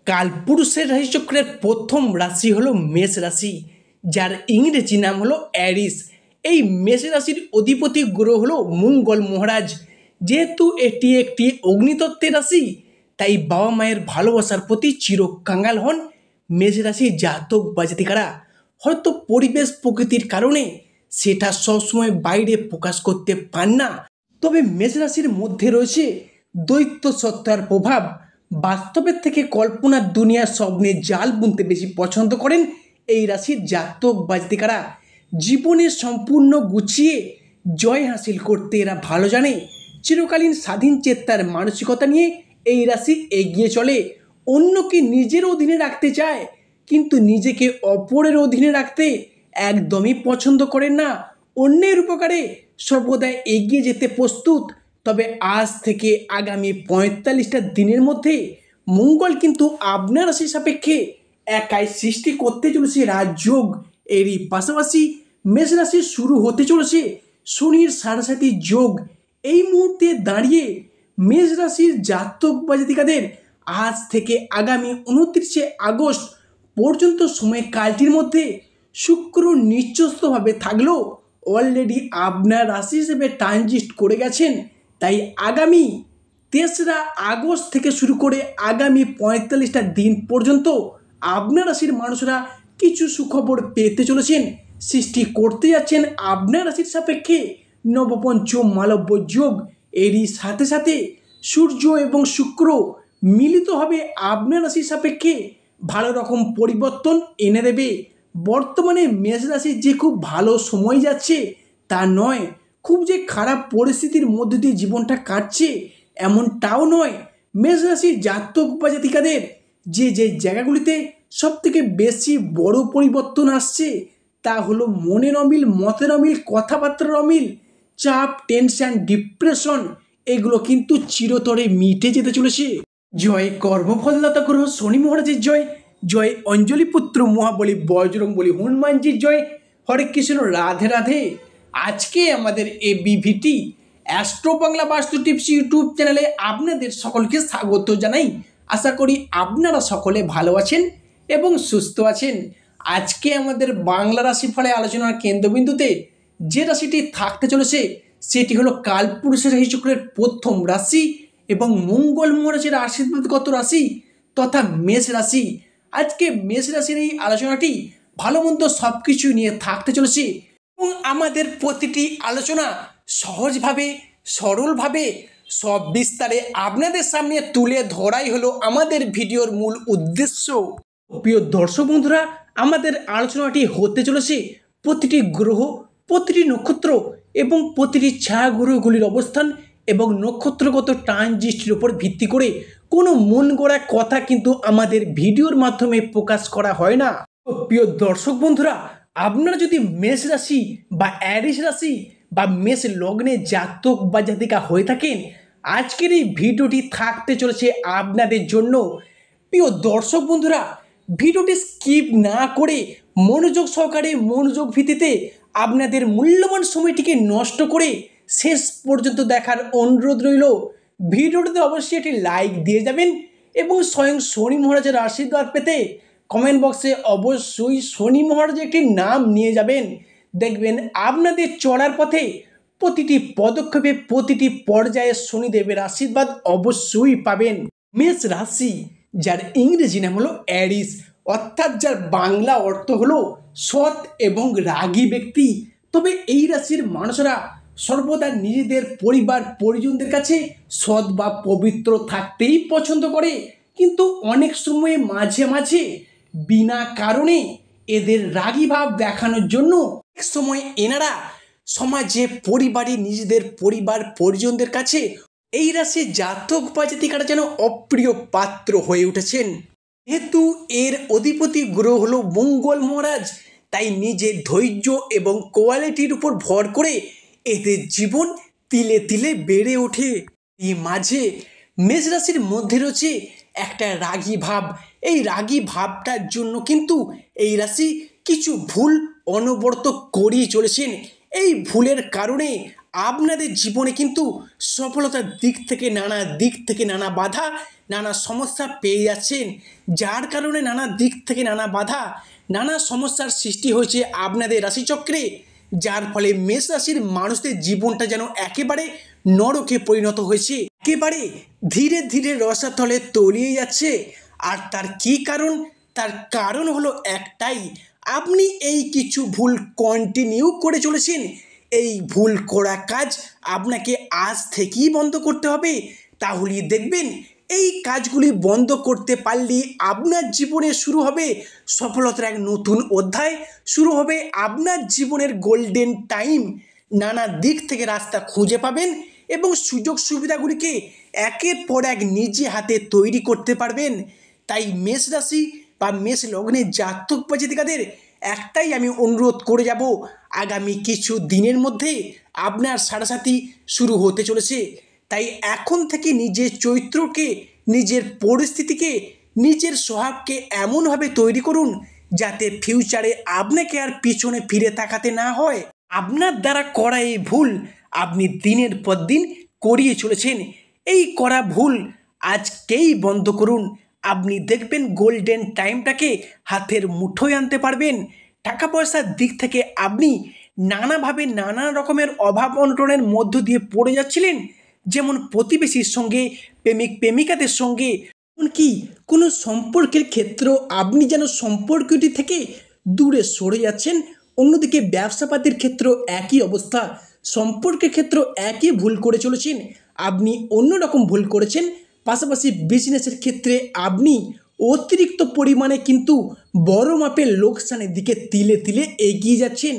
কালপুরুষের রাশিচক্রের প্রথম রাশি হলো মেষ রাশি, যার ইংরেজি নাম হলো অ্যারিস। এই মেষ রাশির অধিপতি গ্রহ হলো মঙ্গল মহারাজ। যেহেতু এটি একটি অগ্নিতত্ত্বের রাশি, তাই বাবা মায়ের ভালোবাসার প্রতি চিরকাঙ্গাল হন মেষ রাশি জাতক বা জাতিকারা। হয়তো পরিবেশ প্রকৃতির কারণে সেটা সবসময় বাইরে প্রকাশ করতে পান না, তবে মেষ রাশির মধ্যে রয়েছে দৈত্য সত্তার প্রভাব। বাস্তবের থেকে কল্পনার দুনিয়ার স্বপ্নের জাল বুনতে বেশি পছন্দ করেন এই রাশির জাতক বা জাতিকারা। জীবনে সম্পূর্ণ গুছিয়ে জয় হাসিল করতে এরা ভালো জানে। চিরকালীন স্বাধীন চেত্তার মানসিকতা নিয়ে এই রাশি এগিয়ে চলে। অন্যকে নিজের অধীনে রাখতে চায়, কিন্তু নিজেকে অপরের অধীনে রাখতে একদমই পছন্দ করেন না। অন্যের উপকারে সর্বদা এগিয়ে যেতে প্রস্তুত। তবে আজ থেকে আগামী ৪৫টা দিনের মধ্যে মঙ্গল কিন্তু আপনার রাশি সাপেক্ষে একাই সৃষ্টি করতে চলেছে রাজযোগ। এরই পাশাপাশি মেষ রাশি শুরু হতে চলেছে শনির সাড়ে যোগ। এই মুহূর্তে দাঁড়িয়ে মেষ রাশির জাতক বা জাতিকাদের আজ থেকে আগামী ২৯শে আগস্ট পর্যন্ত সময়কালটির মধ্যে শুক্র নিচস্থভাবে থাকলেও অলরেডি আপনার রাশি হিসেবে ট্রানজিট করে গেছেন। তাই আগামী ৩রা আগস্ট থেকে শুরু করে আগামী ৪৫টা দিন পর্যন্ত আপনার রাশির মানুষরা কিছু সুখবর পেতে চলেছেন। সৃষ্টি করতে যাচ্ছেন আপনার রাশির সাপেক্ষে নবপঞ্চম মালব্য যোগ। এরই সাথে সাথে সূর্য এবং শুক্র মিলিত হবে আপনার রাশির সাপেক্ষে ভালো রকম পরিবর্তন এনে দেবে। বর্তমানে মেষ রাশির যে খুব ভালো সময় যাচ্ছে তা নয়, খুব যে খারাপ পরিস্থিতির মধ্যে দিয়ে জীবনটা কাটছে এমনটাও নয়। মেষ রাশির জাতক বা জাতিকাদের যে যে জায়গাগুলিতে সবথেকে বেশি বড় পরিবর্তন আসছে তা হলো মনের অমিল, মতের অমিল, কথাবার্তার অমিল, চাপ, টেনশন, ডিপ্রেশন, এগুলো কিন্তু চিরতরে মিটে যেতে চলেছে। জয় কর্মফলদাতা গ্রহ শনি মহারাজের জয়, জয় অঞ্জলি পুত্র মহাবলী বজরংবলী হনুমানজির জয়। হরে কৃষ্ণ, রাধে রাধে। আজকে আমাদের এবিভিটি অ্যাস্ট্রো বাংলা বাস্তু টিপস ইউটিউব চ্যানেলে আপনাদের সকলকে স্বাগত জানাই। আশা করি আপনারা সকলে ভালো আছেন এবং সুস্থ আছেন। আজকে আমাদের বাংলা রাশিফলে আলোচনার কেন্দ্রবিন্দুতে যে রাশিটি থাকতে চলেছে সেটি হলো কালপুরুষের রাশিচক্রের প্রথম রাশি এবং মঙ্গল মহারাজের আশীর্বাদগত রাশি তথা মেষ রাশি। আজকে মেষ রাশির এই আলোচনাটি ভালো মন্দ সব কিছু নিয়ে থাকতে চলেছে এবং আমাদের প্রতিটি আলোচনা সহজভাবে, সরলভাবে, সব বিস্তারে আপনাদের সামনে তুলে ধরাই হলো আমাদের ভিডিওর মূল উদ্দেশ্য। প্রিয় দর্শক বন্ধুরা, আমাদের আলোচনাটি হতে চলেছে প্রতিটি গ্রহ, প্রতিটি নক্ষত্র এবং প্রতিটি ছায়াগ্রহগুলির অবস্থান এবং নক্ষত্রগত ট্রানজিটের উপর ভিত্তি করে। কোনো মন গড়া কথা কিন্তু আমাদের ভিডিওর মাধ্যমে প্রকাশ করা হয় না। প্রিয় দর্শক বন্ধুরা, আপনারা যদি মেষ রাশি বা অ্যারিস রাশি বা মেষ লগ্নে জাতক বা জাতিকা হয়ে থাকেন, আজকের এই ভিডিওটি থাকতে চলেছে আপনাদের জন্য। প্রিয় দর্শক বন্ধুরা, ভিডিওটি স্কিপ না করে মনোযোগ সহকারে, মনোযোগ ভিত্তিতে আপনাদের মূল্যবান সময়টিকে নষ্ট করে শেষ পর্যন্ত দেখার অনুরোধ রইল। ভিডিওটিতে অবশ্যই একটি লাইক দিয়ে যাবেন এবং স্বয়ং শনি মহারাজের আশীর্বাদ পেতে কমেন্ট বক্সে অবশ্যই শনি মহারাজের একটি নাম নিয়ে যাবেন। দেখবেন আপনাদের চলার পথে প্রতিটি পদক্ষেপে, প্রতিটি পর্যায়ে শনিদেবের আশীর্বাদ অবশ্যই পাবেন। মেষ রাশি, যার ইংরেজি নাম হলো অ্যারিস, অর্থাৎ যার বাংলা অর্থ হলো সৎ এবং রাগী ব্যক্তি। তবে এই রাশির মানুষরা সর্বদা নিজেদের পরিবার পরিজনদের কাছে সৎ বা পবিত্র থাকতেই পছন্দ করে, কিন্তু অনেক সময় মাঝে মাঝে বিনা কারণে এদের রাগী ভাব দেখানোর জন্য এক সময় এনারা সমাজে, পরিবারে, নিজেদের পরিবার পরিজনদের কাছে এই রাশির জাতক বা জাতিকারা যেন অপ্রিয় পাত্র হয়ে উঠেছেন। যেহেতু এর অধিপতি গ্রহ হলো মঙ্গল মহারাজ, তাই নিজের ধৈর্য এবং কোয়ালিটির উপর ভর করে এদের জীবন তিলে তিলে বেড়ে ওঠে। এই মাঝে মেষ রাশির মধ্যে রয়েছে একটা রাগী ভাব। এই রাগী ভাবটার জন্য কিন্তু এই রাশি কিছু ভুল অনবরত করিয়ে চলেছেন। এই ভুলের কারণে আপনাদের জীবনে কিন্তু সফলতার দিক থেকে নানা বাধা, নানা সমস্যা পেয়ে যাচ্ছেন, যার কারণে নানা দিক থেকে নানা বাধা, নানা সমস্যার সৃষ্টি হয়েছে আপনাদের রাশিচক্রে, যার ফলে মেষ রাশির মানুষদের জীবনটা যেন একেবারে নরকে পরিণত হয়েছে, একেবারে ধীরে ধীরে রসাতলে তলিয়ে যাচ্ছে। আর তার কী কারণ? তার কারণ হলো একটাই, আপনি এই কিছু ভুল কন্টিনিউ করে চলেছেন। এই ভুল করা কাজ আপনাকে আজ থেকেই বন্ধ করতে হবে। তাহলেই দেখবেন এই কাজগুলি বন্ধ করতে পারলে আপনার জীবনে শুরু হবে সফলতার এক নতুন অধ্যায়, শুরু হবে আপনার জীবনের গোল্ডেন টাইম। নানা দিক থেকে রাস্তা খুঁজে পাবেন এবং সুযোগ সুবিধাগুলিকে একের পর এক নিজে হাতে তৈরি করতে পারবেন। তাই মেষ রাশি বা মেষ লগ্নের জাতক বা জাতিকাদের একটাই আমি অনুরোধ করে যাব, আগামী কিছু দিনের মধ্যে আপনার সাড়াসাথী শুরু হতে চলেছে। তাই এখন থেকে নিজের চরিত্রকে, নিজের পরিস্থিতিকে, নিজের স্বভাবকে এমনভাবে তৈরি করুন যাতে ফিউচারে আপনাকে আর পিছনে ফিরে তাকাতে না হয়। আপনার দ্বারা করা এই ভুল আপনি দিনের পর দিন করিয়ে চলেছেন। এই করা ভুল আজকেই বন্ধ করুন। আপনি দেখবেন গোল্ডেন টাইমটাকে হাতের মুঠোয় আনতে পারবেন। টাকা পয়সার দিক থেকে আপনি নানাভাবে নানা রকমের অভাব অনটনের মধ্য দিয়ে পড়ে যাচ্ছিলেন, যেমন প্রতিবেশীর সঙ্গে, প্রেমিক প্রেমিকাদের সঙ্গে, এমনকি কোনো সম্পর্কের ক্ষেত্র আপনি যেন সম্পর্কটি থেকে দূরে সরে যাচ্ছেন। অন্যদিকে ব্যবসাপাতির ক্ষেত্র একই অবস্থা, সম্পর্কের ক্ষেত্র একই ভুল করে চলেছেন, আপনি অন্যরকম ভুল করেছেন। পাশাপাশি বিজনেসের ক্ষেত্রে আপনি অতিরিক্ত পরিমাণে কিন্তু বড় মাপের লোকসানের দিকে তিলে তিলে এগিয়ে যাচ্ছেন।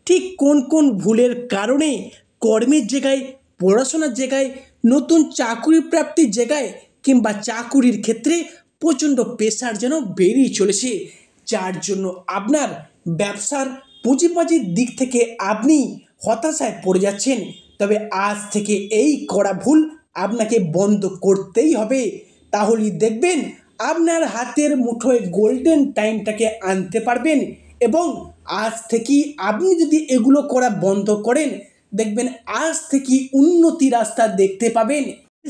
ঠিক কোন কোন ভুলের কারণে কর্মের জায়গায়, পড়াশোনার জায়গায়, নতুন চাকুরি প্রাপ্তির জায়গায় কিংবা চাকুরির ক্ষেত্রে প্রচণ্ড প্রেশার যেন বেরিয়ে চলেছে, যার জন্য আপনার ব্যবসার পুঁজিবাজির দিক থেকে আপনি হতাশায় পড়ে যাচ্ছেন। তবে আজ থেকে এই করা ভুল আপনাকে বন্ধ করতেই হবে। তাহলেই দেখবেন আপনার হাতের মুঠোয় গোল্ডেন টাইমটাকে আনতে পারবেন। এবং আজ থেকেই আপনি যদি এগুলো করা বন্ধ করেন, দেখবেন আজ থেকেই উন্নতি রাস্তা দেখতে পাবেন।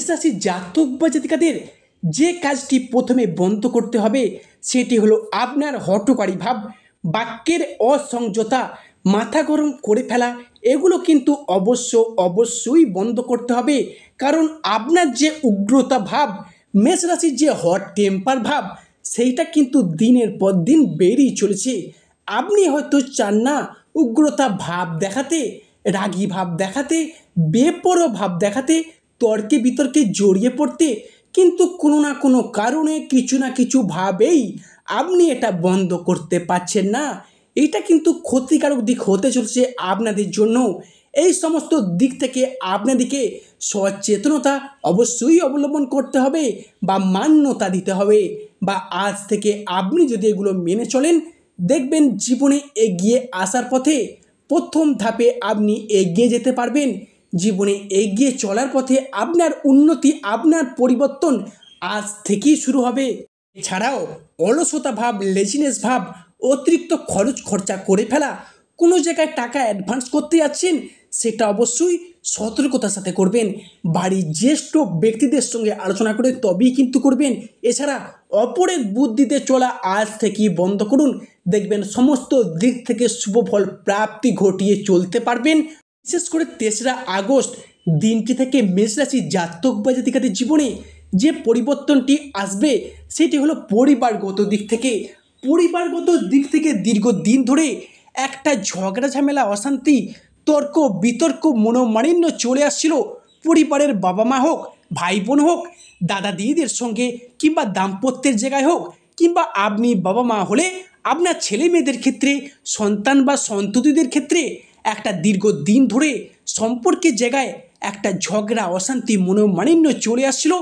রাশির জাতক বা জাতিকাদের যে কাজটি প্রথমে বন্ধ করতে হবে সেটি হলো আপনার হঠকারী ভাব, বাক্যের অসংযতা, মাথা গরম করে ফেলা, এগুলো কিন্তু অবশ্যই বন্ধ করতে হবে। কারণ আপনার যে উগ্রতা ভাব, মেষ রাশির যে হট টেম্পার ভাব, সেইটা কিন্তু দিনের পর দিন বেড়েই চলেছে। আপনি হয়তো চান না উগ্রতা ভাব দেখাতে, রাগী ভাব দেখাতে, বেপরোয়া ভাব দেখাতে, তর্কে বিতর্কে জড়িয়ে পড়তে, কিন্তু কোনো না কোনো কারণে কিছু না কিছু ভাবেই আপনি এটা বন্ধ করতে পারছেন না। এটা কিন্তু ক্ষতিকারক দিক হতে চলছে আপনাদের জন্য। এই সমস্ত দিক থেকে আপনাদেরকে সচেতনতা অবশ্যই অবলম্বন করতে হবে বা মান্যতা দিতে হবে। বা আজ থেকে আপনি যদি এগুলো মেনে চলেন, দেখবেন জীবনে এগিয়ে আসার পথে প্রথম ধাপে আপনি এগিয়ে যেতে পারবেন। জীবনে এগিয়ে চলার পথে আপনার উন্নতি, আপনার পরিবর্তন আজ থেকেই শুরু হবে। এছাড়াও অলসতা ভাব, লেজিনেস ভাব, অতিরিক্ত খরচা করে ফেলা, কোনো জায়গায় টাকা অ্যাডভান্স করতে যাচ্ছেন, সেটা অবশ্যই সতর্কতার সাথে করবেন। বাড়ির জ্যেষ্ঠ ব্যক্তিদের সঙ্গে আলোচনা করে তবেই কিন্তু করবেন। এছাড়া অপরের বুদ্ধিতে চলা আজ থেকেই বন্ধ করুন। দেখবেন সমস্ত দিক থেকে শুভ ফল প্রাপ্তি ঘটিয়ে চলতে পারবেন। বিশেষ করে 3রা আগস্ট দিনটি থেকে মেষ রাশির জাতক বা জাতিকাদের জীবনে যে পরিবর্তনটি আসবে সেটি হলো পরিবারগত দিক থেকে। পরিবারগত দিক থেকে দীর্ঘদিন ধরে একটা ঝগড়া ঝামেলা, অশান্তি, তর্ক বিতর্ক, মনোমালিন্য চলে আসছিল। পরিবারের বাবা মা হোক, ভাই বোন হোক, দাদা দিদিদের সঙ্গে, কিংবা দাম্পত্যের জায়গায় হোক, কিংবা আপনি বাবা মা হলে আপনার ছেলে মেয়েদের ক্ষেত্রে, সন্তান বা সন্ততিদের ক্ষেত্রে একটা দীর্ঘদিন ধরে সম্পর্কের জায়গায় একটা ঝগড়া, অশান্তি, মনোমালিন্য চলে আসছিল।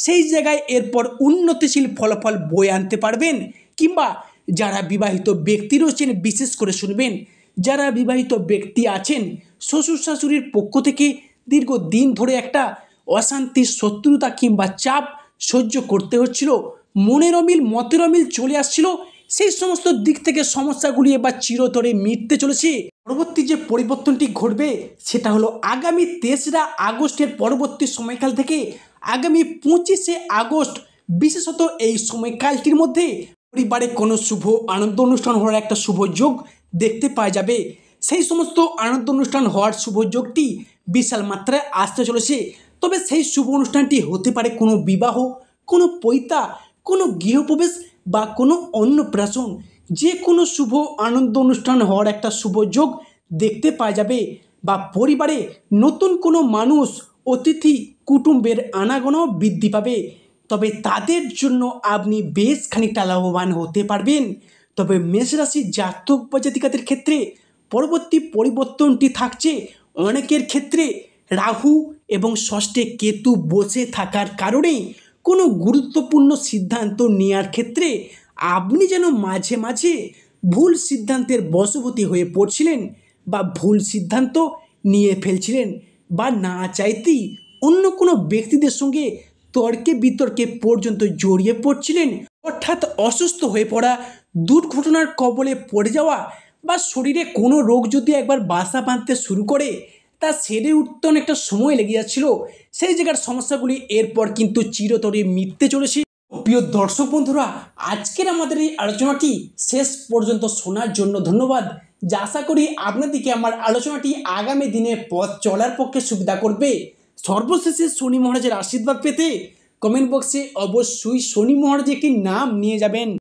সেই জায়গায় এরপর উন্নতিশীল ফলাফল বয়ে আনতে পারবেন। কিংবা যারা বিবাহিত ব্যক্তি রয়েছেন, বিশেষ করে শুনবেন, যারা বিবাহিত ব্যক্তি আছেন, শ্বশুর শাশুড়ির পক্ষ থেকে দীর্ঘদিন ধরে একটা অশান্তি, শত্রুতা কিংবা চাপ সহ্য করতে হচ্ছিল, মনের অমিল মতের অমিল চলে আসছিল, সেই সমস্ত দিক থেকে সমস্যাগুলি এবার চিরতরে মিটতে চলেছে। পরবর্তী যে পরিবর্তনটি ঘটবে সেটা হলো আগামী 3রা আগস্টের পরবর্তী সময়কাল থেকে আগামী 25শে আগস্ট, বিশেষত এই সময়কালটির মধ্যে পরিবারে কোনো শুভ আনন্দ অনুষ্ঠান হওয়ার একটা শুভ যোগ দেখতে পাওয়া যাবে। সেই সমস্ত আনন্দ অনুষ্ঠান হওয়ার শুভ যোগটি বিশাল মাত্রায় আসতে চলেছে। তবে সেই শুভ অনুষ্ঠানটি হতে পারে কোনো বিবাহ, কোনো পৈতা, কোনো গৃহপ্রবেশ বা কোনো অন্নপ্রাশন। যে কোনো শুভ আনন্দ অনুষ্ঠান হওয়ার একটা শুভ যোগ দেখতে পাওয়া যাবে, বা পরিবারে নতুন কোনো মানুষ, অতিথি কুটুম্বের আনাগোনাও বৃদ্ধি পাবে। তবে তাদের জন্য আপনি বেশ খানিকটা লাভবান হতে পারবেন। তবে মেষ রাশির জাতক বা জাতিকাদের ক্ষেত্রে পরবর্তী পরিবর্তনটি থাকছে অনেকের ক্ষেত্রে রাহু এবং ষষ্ঠে কেতু বসে থাকার কারণে কোনো গুরুত্বপূর্ণ সিদ্ধান্ত নেওয়ার ক্ষেত্রে আপনি যেন মাঝে মাঝে ভুল সিদ্ধান্তের বশবর্তী হয়ে পড়ছিলেন, বা ভুল সিদ্ধান্ত নিয়ে ফেলছিলেন, বা না চাইতেই অন্য কোনো ব্যক্তিদের সঙ্গে তর্কে বিতর্কে পর্যন্ত জড়িয়ে পড়ছিলেন। হঠাৎ অসুস্থ হয়ে পড়া, দুর্ঘটনার কবলে পড়ে যাওয়া, বা শরীরে কোনো রোগ যদি একবার বাসা বাঁধতে শুরু করে তা সেরে উঠতে অনেকটা সময় লেগে যাচ্ছিল, সেই জায়গার সমস্যাগুলি এরপর কিন্তু চিরতরে মিটতে চলেছে। প্রিয় দর্শক বন্ধুরা, আজকের আমাদের এই আলোচনাটি শেষ পর্যন্ত শোনার জন্য ধন্যবাদ। যা আশা করি আপনাদেরকে আমার আলোচনাটি আগামী দিনে পথ চলার পক্ষে সুবিধা করবে। সর্বশেষে শনি মহারাজের আশীর্বাদ পেতে কমেন্ট বক্সে অবশ্যই শনি মহারাজের একটি নাম নিয়ে যাবেন।